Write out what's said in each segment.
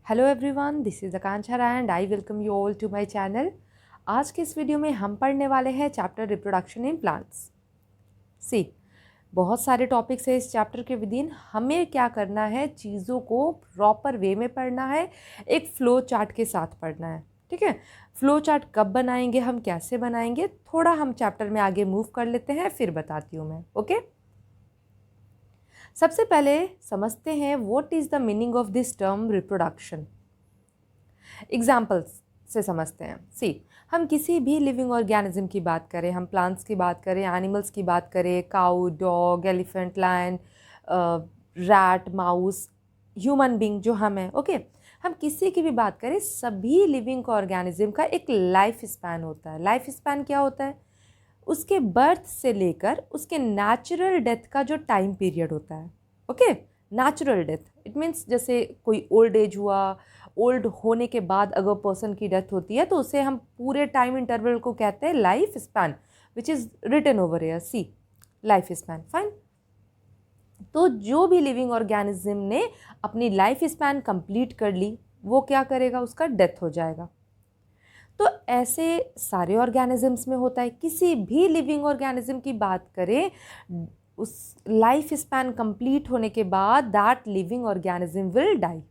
Hello everyone, this is Akanksha Rai and I welcome you all to my channel. आज के इस video में हम पढ़ने वाले हैं chapter reproduction in plants. See, बहुत सारे टॉपिक्स हैं इस चैप्टर के विदिन। हमें क्या करना है, चीज़ों को प्रॉपर वे में पढ़ना है, एक फ्लो चार्ट के साथ पढ़ना है। ठीक है, फ्लो चार्ट कब बनाएंगे, हम कैसे बनाएंगे, थोड़ा हम चैप्टर में आगे मूव कर लेते हैं, फिर बताती हूँ मैं। ओके, सबसे पहले समझते हैं what is the meaning of this term reproduction. Examples से समझते हैं। सी, हम किसी भी लिविंग ऑर्गेनिज्म की बात करें, हम प्लांट्स की बात करें, एनिमल्स की बात करें, cow, dog, elephant, lion, rat, mouse, human being जो हम हैं। ओके, हम किसी की भी बात करें, सभी लिविंग ऑर्गेनिज्म का एक लाइफ स्पैन होता है। लाइफ स्पैन क्या होता है? उसके बर्थ से लेकर उसके नेचुरल डेथ का जो टाइम पीरियड होता है। Okay, natural death it means जैसे कोई ओल्ड एज हुआ, ओल्ड होने के बाद अगर पर्सन की डेथ होती है तो उसे हम पूरे टाइम इंटरवल को कहते हैं life span, which is written over here. See, life span. Fine, तो जो भी लिविंग ऑर्गेनिज्म ने अपनी लाइफ स्पैन कंप्लीट कर ली, वो क्या करेगा, उसका डेथ हो जाएगा। तो ऐसे सारे ऑर्गेनिजम्स में होता है। किसी भी लिविंग ऑर्गेनिज्म की बात करें, उस लाइफ स्पैन कंप्लीट होने के बाद that living organism will die.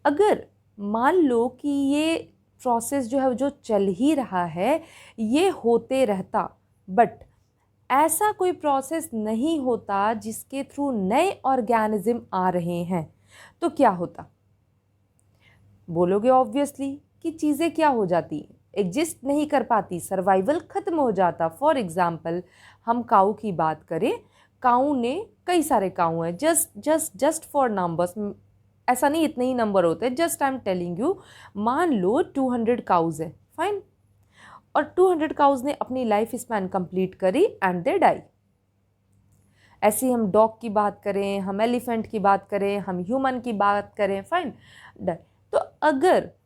अगर मान लो कि ये प्रोसेस जो है जो चल ही रहा है, ये होते रहता, बट ऐसा कोई प्रोसेस नहीं होता जिसके थ्रू नए ऑर्गेनिज्म आ रहे हैं, तो क्या होता? बोलोगे ऑब्वियसली कि चीज़ें क्या हो जाती, एग्जिस्ट नहीं कर पाती, सर्वाइवल खत्म हो जाता। फॉर एग्जाम्पल, हम काऊ की बात करें, काऊ ने कई सारे काऊ हैं, जस्ट फॉर नंबर्स, ऐसा नहीं इतने ही नंबर होते हैं, just I am telling you. मान लो 200 काउज है, फाइन, और 200 काउज ने अपनी लाइफ स्पैन कंप्लीट करी एंड दे डाई। ऐसे ही हम डॉग की बात करें, हम एलिफेंट की बात करें, हम ह्यूमन की बात करें, फाइन, डाई। तो अगर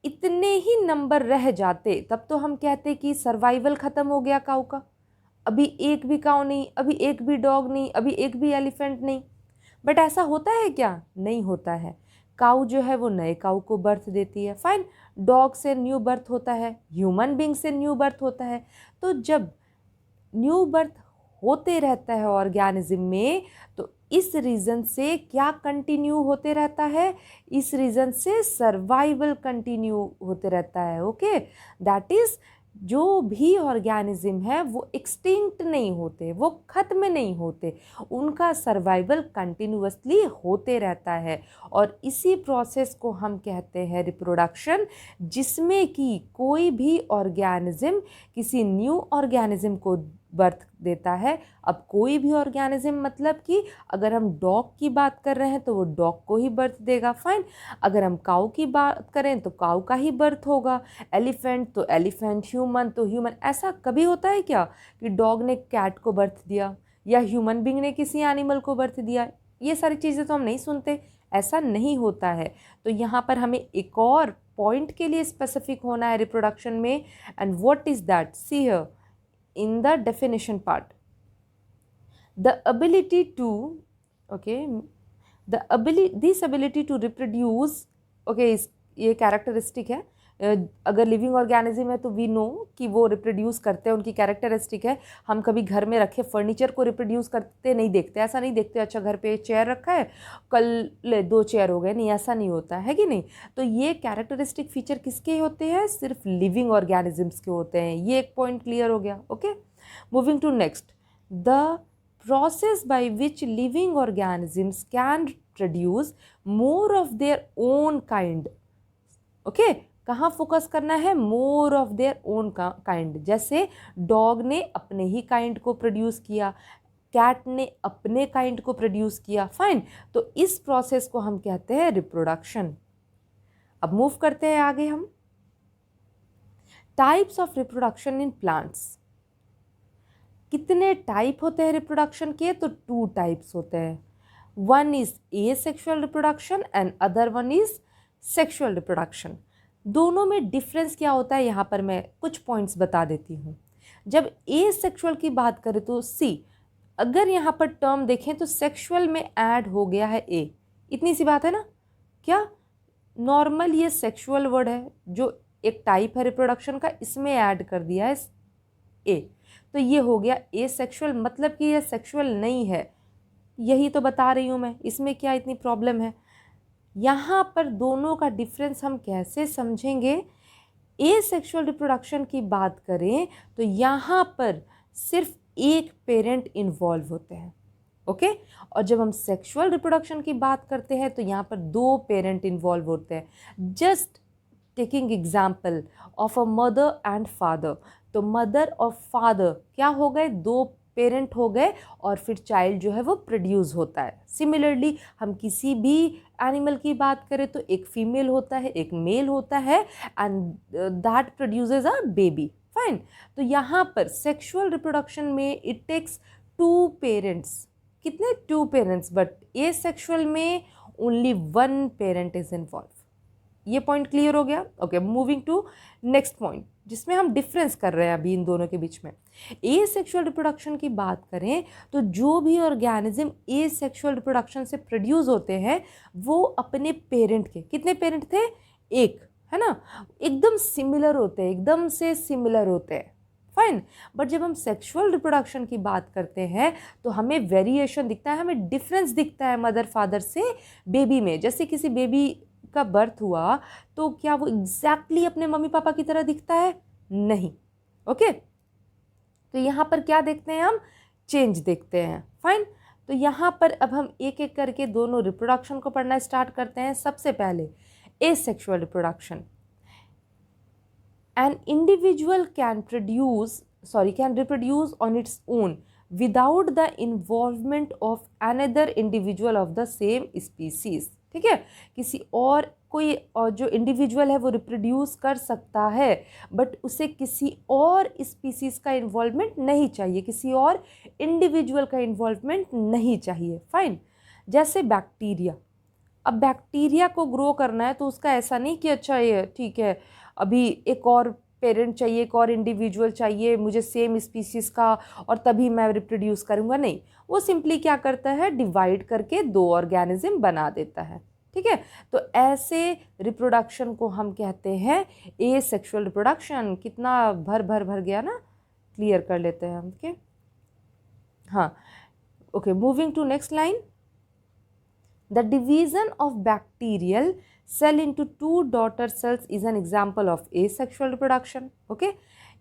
इतने ही नंबर रह जाते तब तो हम कहते कि सर्वाइवल ख़त्म हो गया काऊ का। अभी एक भी काऊ नहीं, अभी एक भी डॉग नहीं, अभी एक भी एलिफेंट नहीं। बट ऐसा होता है क्या? नहीं होता है। काऊ जो है वो नए काऊ को बर्थ देती है, फाइन, डॉग से न्यू बर्थ होता है, ह्यूमन बींग से न्यू बर्थ होता है। तो जब न्यू बर्थ होते रहता है ऑर्गेनिज्म में, तो इस रीज़न से क्या कंटिन्यू होते रहता है? इस रीज़न से सर्वाइवल कंटिन्यू होते रहता है। ओके, दैट इज़ जो भी ऑर्गेनिज्म है वो एक्सटिंक्ट नहीं होते, वो खत्म नहीं होते, उनका सर्वाइवल कंटिन्यूअसली होते रहता है। और इसी प्रोसेस को हम कहते हैं रिप्रोडक्शन, जिसमें कि कोई भी ऑर्गेनिज्म किसी न्यू ऑर्गेनिज्म को बर्थ देता है। अब कोई भी ऑर्गेनिज्म मतलब कि अगर हम डॉग की बात कर रहे हैं तो वो डॉग को ही बर्थ देगा, फाइन। अगर हम काऊ की बात करें तो काऊ का ही बर्थ होगा, एलिफेंट तो एलिफेंट, ह्यूमन तो ह्यूमन। ऐसा कभी होता है क्या कि डॉग ने कैट को बर्थ दिया या ह्यूमन बींग ने किसी एनिमल को बर्थ दिया? ये सारी चीज़ें तो हम नहीं सुनते, ऐसा नहीं होता है। तो यहाँ पर हमें एक और पॉइंट के लिए स्पेसिफिक होना है रिप्रोडक्शन में, and what is that? See here in the definition part, the ability to, okay, this ability to reproduce, okay, ये कैरेक्टरिस्टिक है। अगर लिविंग ऑर्गेनिज्म है तो वी नो कि वो रिप्रोड्यूस करते हैं, उनकी कैरेक्टरिस्टिक है। हम कभी घर में रखे फर्नीचर को रिप्रोड्यूस करते नहीं देखते, ऐसा नहीं देखते अच्छा घर पे चेयर रखा है, कल ले 2 चेयर हो गए, नहीं, ऐसा नहीं होता है कि नहीं। तो ये कैरेक्टरिस्टिक फीचर किसके होते हैं? सिर्फ लिविंग ऑर्गेनिजम्स के होते हैं। ये एक पॉइंट क्लियर हो गया। Okay, moving to next, the process by which living organisms can produce more of their own kind. Okay, कहाँ फोकस करना है? More of their own kind. जैसे डॉग ने अपने ही काइंड को प्रोड्यूस किया, कैट ने अपने काइंड को प्रोड्यूस किया, फाइन। तो इस प्रोसेस को हम कहते हैं रिप्रोडक्शन। अब मूव करते हैं आगे हम। Types of reproduction in plants. कितने टाइप होते हैं रिप्रोडक्शन के? तो 2 टाइप्स होते हैं। One is asexual reproduction and other one is sexual reproduction. दोनों में डिफरेंस क्या होता है, यहाँ पर मैं कुछ पॉइंट्स बता देती हूँ। जब एसेक्सुअल की बात करें तो सी, अगर यहाँ पर टर्म देखें तो सेक्सुअल में ऐड हो गया है ए, इतनी सी बात है ना। क्या नॉर्मल ये सेक्सुअल वर्ड है जो एक टाइप है रिप्रोडक्शन का, इसमें ऐड कर दिया है ए, तो ये हो गया ए सेक्सुअल, मतलब कि ये सेक्सुअल नहीं है। यही तो बता रही हूँ मैं, इसमें क्या इतनी प्रॉब्लम है। यहाँ पर दोनों का डिफरेंस हम कैसे समझेंगे। ए सेक्सुअल रिप्रोडक्शन की बात करें तो यहाँ पर सिर्फ एक पेरेंट इन्वॉल्व होते हैं, ओके। और जब हम सेक्सुअल रिप्रोडक्शन की बात करते हैं तो यहाँ पर दो पेरेंट इन्वॉल्व होते हैं। Just taking example of a mother and father, तो मदर और फादर क्या हो गए, दो पेरेंट हो गए, और फिर चाइल्ड जो है वो प्रोड्यूस होता है। सिमिलरली हम किसी भी एनिमल की बात करें तो एक फीमेल होता है, एक मेल होता है, and that produces a baby, fine. तो यहाँ पर सेक्सुअल रिप्रोडक्शन में इट टेक्स टू पेरेंट्स, कितने, two parents, but asexual में only one parent is involve. ये पॉइंट क्लियर हो गया, okay. Moving to next point जिसमें हम डिफरेंस कर रहे हैं अभी इन दोनों के बीच में। ए सेक्सुअल रिप्रोडक्शन की बात करें तो जो भी ऑर्गेनिज्म ए सेक्सुअल रिप्रोडक्शन से प्रोड्यूस होते हैं वो अपने पेरेंट के, कितने पेरेंट थे, एक, है ना, एकदम सिमिलर होते हैं, एकदम से सिमिलर होते हैं, फाइन। बट जब हम सेक्सुअल रिप्रोडक्शन की बात करते हैं तो हमें वेरिएशन दिखता है, हमें डिफरेंस दिखता है मदर फादर से बेबी में। जैसे किसी बेबी का बर्थ हुआ तो क्या वो एग्जैक्टली अपने मम्मी पापा की तरह दिखता है, नहीं, ओके। तो यहाँ पर क्या देखते हैं हम, चेंज देखते हैं, फाइन। तो यहाँ पर अब हम एक एक करके दोनों रिप्रोडक्शन को पढ़ना स्टार्ट करते हैं। सबसे पहले asexual reproduction, an individual can reproduce on its own without the involvement of another individual of the same species, ठीक है। किसी और कोई जो इंडिविजुअल है वो रिप्रोड्यूस कर सकता है, बट उसे किसी और स्पीसीज का इन्वॉल्वमेंट नहीं चाहिए, किसी और इंडिविजुअल का इन्वॉल्वमेंट नहीं चाहिए, फाइन। जैसे बैक्टीरिया, अब बैक्टीरिया को ग्रो करना है तो उसका ऐसा नहीं कि अच्छा ये ठीक है अभी एक और पेरेंट चाहिए, एक और इंडिविजुअल चाहिए मुझे सेम स्पीसीज का और तभी मैं रिप्रोड्यूस करूँगा, नहीं। वो सिंपली क्या करता है, डिवाइड करके दो ऑर्गेनिज्म बना देता है, ठीक है। तो ऐसे रिप्रोडक्शन को हम कहते हैं ए सेक्सुअल रिप्रोडक्शन। कितना भर भर भर गया ना, क्लियर कर लेते हैं हम, ओके। हाँ, okay, moving to next line. The division of bacterial cell into two daughter cells is an example of asexual reproduction, okay.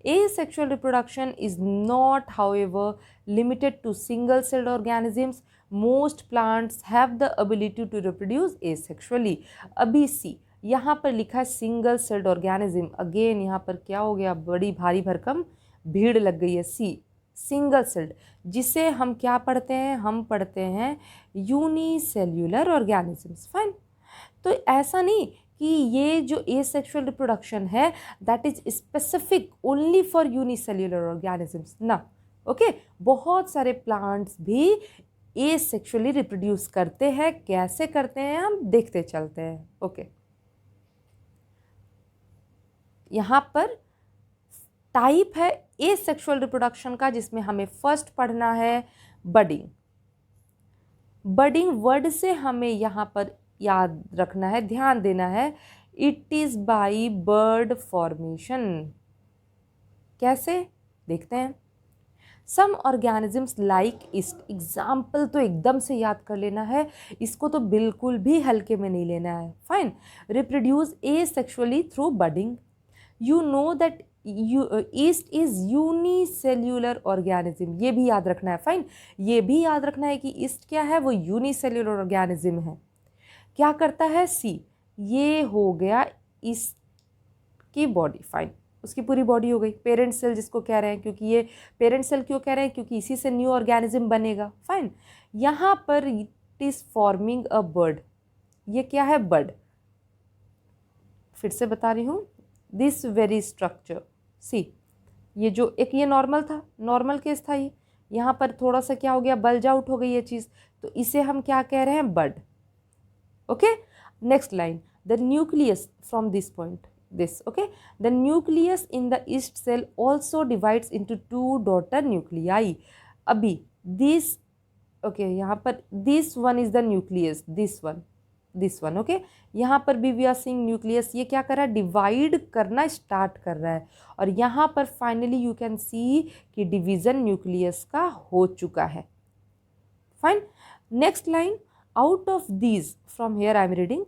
Asexual reproduction is not, however, limited to single-celled organisms. Most plants have the ability to reproduce asexually. अभी सी यहाँ पर लिखा है single celled organism, again यहाँ पर क्या हो गया, बड़ी भारी भरकम भीड़ लग गई है। सी सिंगल सेल्ड, जिसे हम क्या पढ़ते हैं, हम पढ़ते हैं यूनिसेल्यूलर ऑर्गेनिजम्स, फाइन। तो ऐसा नहीं कि ये जो एसेक्सुअल रिप्रोडक्शन है that is specific only for unicellular organisms ना, ओके। बहुत सारे प्लांट्स भी एसेक्सुअली रिप्रोड्यूस करते हैं, कैसे करते हैं हम देखते चलते हैं, ओके। यहाँ पर टाइप है एसेक्सुअल रिप्रोडक्शन का जिसमें हमें फर्स्ट पढ़ना है बडिंग। बडिंग वर्ड से हमें यहाँ पर याद रखना है, ध्यान देना है, it is by bud formation. कैसे देखते हैं। Some organisms like yeast, example तो एकदम से याद कर लेना है, इसको तो बिल्कुल भी हल्के में नहीं लेना है, fine. Reproduce asexually through budding. You know that east is unicellular organism, ये भी याद रखना है, फाइन। ये भी याद रखना है कि ईस्ट क्या है, वो यूनिसेल्यूलर ऑर्गेनिज्म है। क्या करता है, सी, ये हो गया ईस्ट की बॉडी, फाइन, उसकी पूरी बॉडी हो गई। पेरेंट सेल जिसको कह रहे हैं, क्योंकि ये पेरेंट सेल क्यों कह रहे हैं, क्योंकि इसी से न्यू ऑर्गेनिज्म बनेगा, फाइन। यहाँ पर it is forming a bird, ये क्या है, बर्ड। फिर से बता रही हूँ, दिस वेरी स्ट्रक्चर, सी, ये जो एक ये नॉर्मल था, नॉर्मल केस था, ये यहाँ पर थोड़ा सा क्या हो गया, बल्ज आउट हो गई ये चीज़, तो इसे हम क्या कह रहे हैं, but, okay. Next line, the nucleus from this point, this, okay, the nucleus in the yeast cell also divides into two daughter nuclei. अभी दिस, ओके, यहाँ पर this one is the nucleus, this one, this one. Okay, यहाँ पर भी we are seeing nucleus ये क्या कर रहा है, डिवाइड करना स्टार्ट कर रहा है, और यहाँ पर फाइनली यू कैन सी कि डिवीजन न्यूक्लियस का हो चुका है। Fine, next line, out of these, from here I am reading,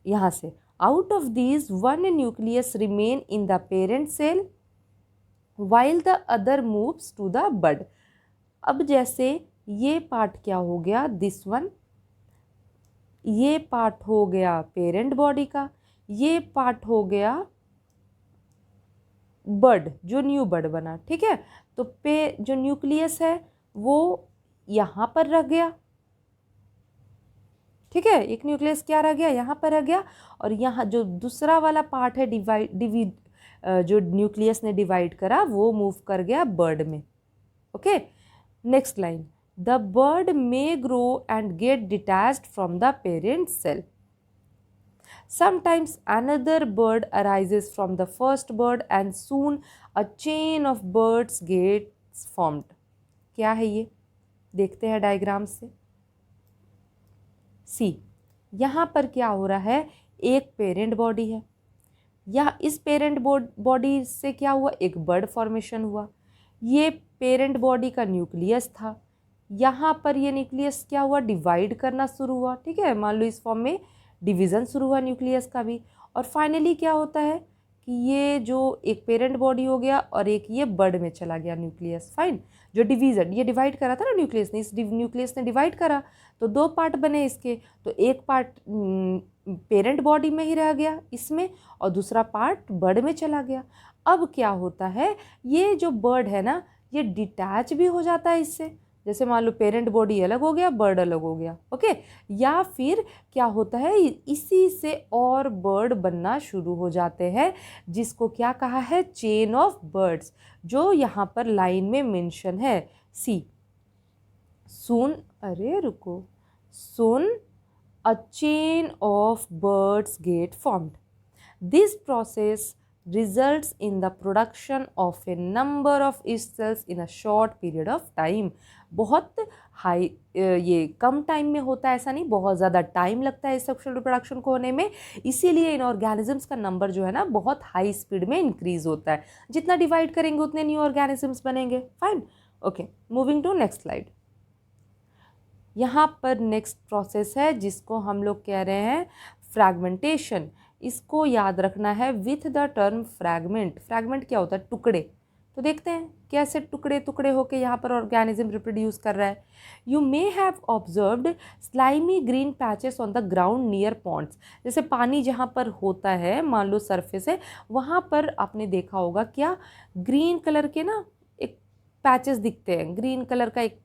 यहाँ से, out of these one nucleus remain in the parent cell while the other moves to the bud। अब जैसे ये पार्ट क्या हो गया, दिस वन, ये part हो गया पेरेंट बॉडी का, ये पार्ट हो गया बड, जो न्यू बड बना। ठीक है, तो जो न्यूक्लियस है वो यहाँ पर रह गया। ठीक है, एक न्यूक्लियस क्या रह गया, यहाँ पर रह गया, और यहाँ जो दूसरा वाला पार्ट है जो न्यूक्लियस ने डिवाइड करा वो मूव कर गया बर्ड में। Okay, next line, the bud may grow and get detached from the parent cell. Sometimes another bird arises from the first bird and soon a chain of birds gets formed। क्या है ये, देखते हैं diagram से। सी, यहाँ पर क्या हो रहा है, एक पेरेंट बॉडी है, या इस पेरेंट बॉडी से क्या हुआ, एक बर्ड फॉर्मेशन हुआ। ये पेरेंट बॉडी का न्यूक्लियस था, यहाँ पर ये न्यूक्लियस क्या हुआ, डिवाइड करना शुरू हुआ। ठीक है, मान लो इस फॉर्म में डिवीज़न शुरू हुआ न्यूक्लियस का भी, और फाइनली क्या होता है कि ये जो एक पेरेंट बॉडी हो गया और एक ये बर्ड में चला गया न्यूक्लियस। फाइन, जो डिवीज़न, ये डिवाइड करा था ना न्यूक्लियस ने, इस न्यूक्लियस ने डिवाइड करा तो दो पार्ट बने इसके, तो एक पार्ट पेरेंट बॉडी में ही रह गया इसमें, और दूसरा पार्ट बर्ड में चला गया। अब क्या होता है, ये जो बर्ड है ना ये डिटैच भी हो जाता है इससे, जैसे मान लो पेरेंट बॉडी अलग हो गया, बर्ड अलग हो गया। ओके, या फिर क्या होता है, इसी से और बर्ड बनना शुरू हो जाते हैं, जिसको क्या कहा है, चेन ऑफ बर्ड्स, जो यहाँ पर लाइन में मेंशन है। सी, सुन, अरे रुको, सुन a chain of birds get formed। This process results in the production of a number of egg cells in a short period of time। बहुत हाई, ये कम टाइम में होता है ऐसा नहीं, बहुत ज़्यादा टाइम लगता है सेक्सुअल रिप्रोडक्शन को होने में, इसीलिए इन ऑर्गेनिजम्स का नंबर जो है ना बहुत हाई स्पीड में इंक्रीज होता है। जितना डिवाइड करेंगे उतने न्यू ऑर्गेनिजम्स बनेंगे। Fine, okay, moving to next slide. यहाँ पर नेक्स्ट प्रोसेस है जिसको हम लोग कह रहे हैं फ्रैगमेंटेशन। इसको याद रखना है with the term fragment. Fragment क्या होता है, टुकड़े। तो देखते हैं कैसे टुकड़े टुकड़े होके यहाँ पर ऑर्गेनिज्म रिप्रोड्यूस कर रहा है। You may have observed slimy green patches on the ground near ponds. जैसे पानी जहाँ पर होता है, मान लो सरफेस है, वहाँ पर आपने देखा होगा क्या, ग्रीन कलर के ना एक पैचेस दिखते हैं, ग्रीन कलर का एक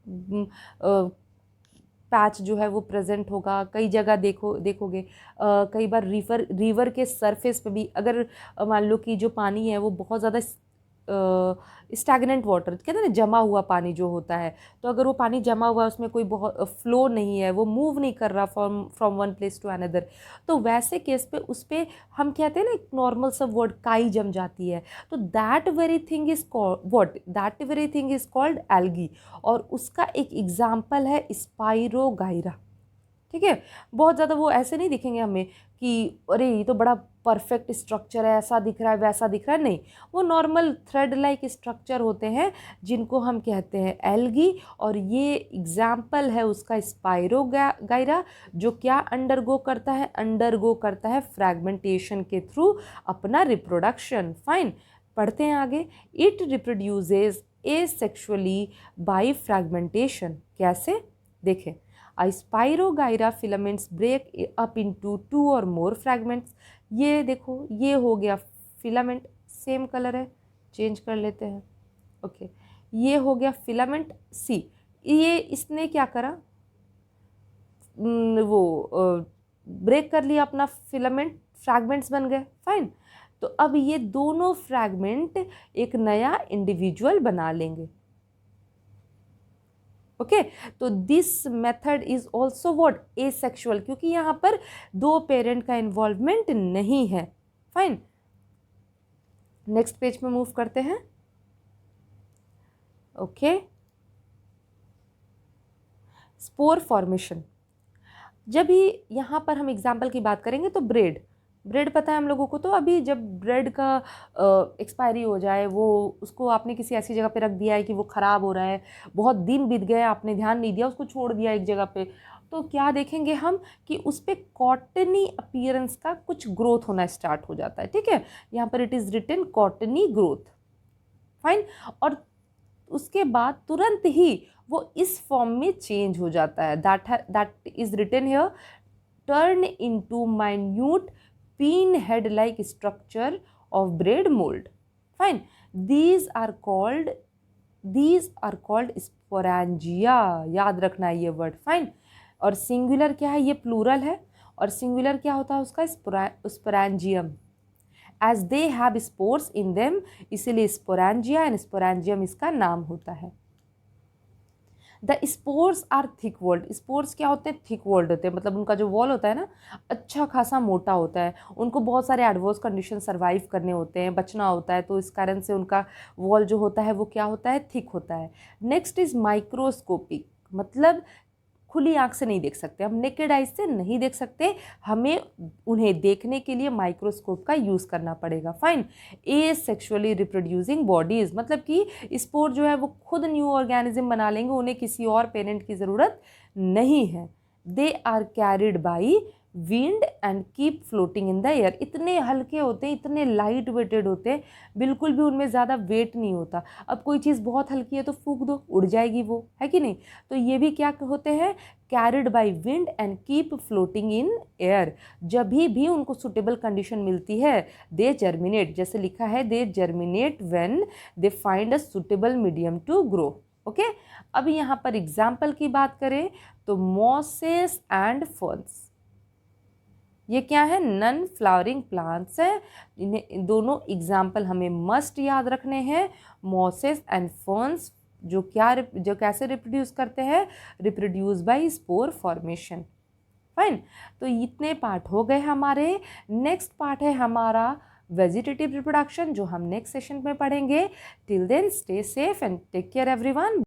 पैच जो है वो प्रेजेंट होगा कई जगह, देखोगे कई बार रिवर के सरफेस पे भी अगर मान लो कि जो पानी है वो बहुत ज़्यादा स्टैग्नेंट वाटर कहते हैं ना, जमा हुआ पानी जो होता है, तो अगर वो पानी जमा हुआ है उसमें कोई बहुत फ्लो नहीं है, वो मूव नहीं कर रहा from one place to another, तो वैसे केस पे उस पर हम कहते हैं ना एक नॉर्मल सा वर्ड, काई जम जाती है, तो that very thing is called algae. और उसका एक एग्जाम्पल है स्पाइरोगाइरा। ठीक है, बहुत ज़्यादा वो ऐसे नहीं दिखेंगे हमें कि अरे ये तो बड़ा परफेक्ट स्ट्रक्चर है, ऐसा दिख रहा है वैसा दिख रहा है, नहीं, वो नॉर्मल थ्रेड लाइक स्ट्रक्चर होते हैं जिनको हम कहते हैं एल्गी। और ये एग्जाम्पल है उसका स्पाइरोगाइरा, जो क्या अंडरगो करता है फ्रैगमेंटेशन के थ्रू अपना रिप्रोडक्शन। फाइन, पढ़ते हैं आगे। It reproduces asexually by fragmentation. कैसे, देखें, spirogyra filaments break up into 2 और मोर फ्रैगमेंट्स। ये देखो, ये हो गया फिलामेंट, सेम कलर है, चेंज कर लेते हैं। ओके, ये हो गया फिलामेंट। सी, ये इसने क्या करा, वो ब्रेक कर लिया अपना फिलामेंट, फ्रैगमेंट्स बन गए। फाइन, तो अब ये दोनों फ्रैगमेंट एक नया इंडिविजुअल बना लेंगे। ओके, तो this method is also what, asexual, क्योंकि यहाँ पर दो पेरेंट का इन्वॉल्वमेंट नहीं है। फाइन, नेक्स्ट पेज में मूव करते हैं। Okay, spore formation. जब भी यहाँ पर हम एग्जाम्पल की बात करेंगे तो ब्रेड पता है हम लोगों को। तो अभी जब ब्रेड का एक्सपायरी हो जाए, वो उसको आपने किसी ऐसी जगह पे रख दिया है कि वो ख़राब हो रहा है, बहुत दिन बीत गए, आपने ध्यान नहीं दिया, उसको छोड़ दिया एक जगह पे, तो क्या देखेंगे हम कि उस पर कॉटनी अपीयरेंस का कुछ ग्रोथ होना स्टार्ट हो जाता है। ठीक है, यहाँ पर it is written cottony growth. Fine. और उसके बाद तुरंत ही वो इस फॉर्म में चेंज हो जाता है। That is written here, turn into minute pin head like structure of bread mould. Fine. These are called sporangia. याद रखना है ये वर्ड। फाइन। और सिंगुलर क्या है, ये प्लूरल है, और सिंगुलर क्या होता है उसका, sporangium. As they have spores in them, इसीलिए स्पोरेंजिया एंड स्पोरेंजियम इसका नाम होता है। The spores are thick walled. Spores क्या होते हैं, थिक वॉल्ड होते हैं, मतलब उनका जो वॉल होता है ना अच्छा खासा मोटा होता है। उनको बहुत सारे एडवर्स कंडीशन सर्वाइव करने होते हैं, बचना होता है, तो इस कारण से उनका वॉल जो होता है वो क्या होता है, थिक होता है। नेक्स्ट इज माइक्रोस्कोपिक, मतलब खुली आंख से नहीं देख सकते, हम नेकेड आइज से नहीं देख सकते, हमें उन्हें देखने के लिए माइक्रोस्कोप का यूज़ करना पड़ेगा। फाइन। ए सेक्सुअली रिप्रोड्यूसिंग बॉडीज़, मतलब कि स्पोर जो है वो खुद न्यू ऑर्गेनिज्म बना लेंगे, उन्हें किसी और पेरेंट की ज़रूरत नहीं है। They are carried by wind and keep floating in the air. इतने हल्के होते हैं, इतने लाइट वेटेड होते हैं, बिल्कुल भी उनमें ज़्यादा वेट नहीं होता। अब कोई चीज़ बहुत हल्की है तो फूंक दो, उड़ जाएगी वो, है कि नहीं। तो ये भी क्या होते हैं, carried by wind and keep floating in air. जब भी उनको सुटेबल कंडीशन मिलती है, दे जर्मिनेट, जैसे लिखा है they germinate when they find a suitable medium to grow. Okay. अब यहाँ पर एग्जाम्पल की बात करें तो मॉसेस एंड फर्न्स, ये क्या है, नन फ्लावरिंग प्लांट्स है। इन्हें दोनों एग्जाम्पल हमें मस्ट याद रखने हैं। मॉसेस एंड फर्न्स जो कैसे रिप्रोड्यूस करते हैं, reproduce by spore formation. Fine. तो इतने पार्ट हो गए हमारे। नेक्स्ट पार्ट है हमारा वेजिटेटिव रिप्रोडक्शन, जो हम नेक्स्ट सेशन में पढ़ेंगे। Till then stay safe and take care everyone.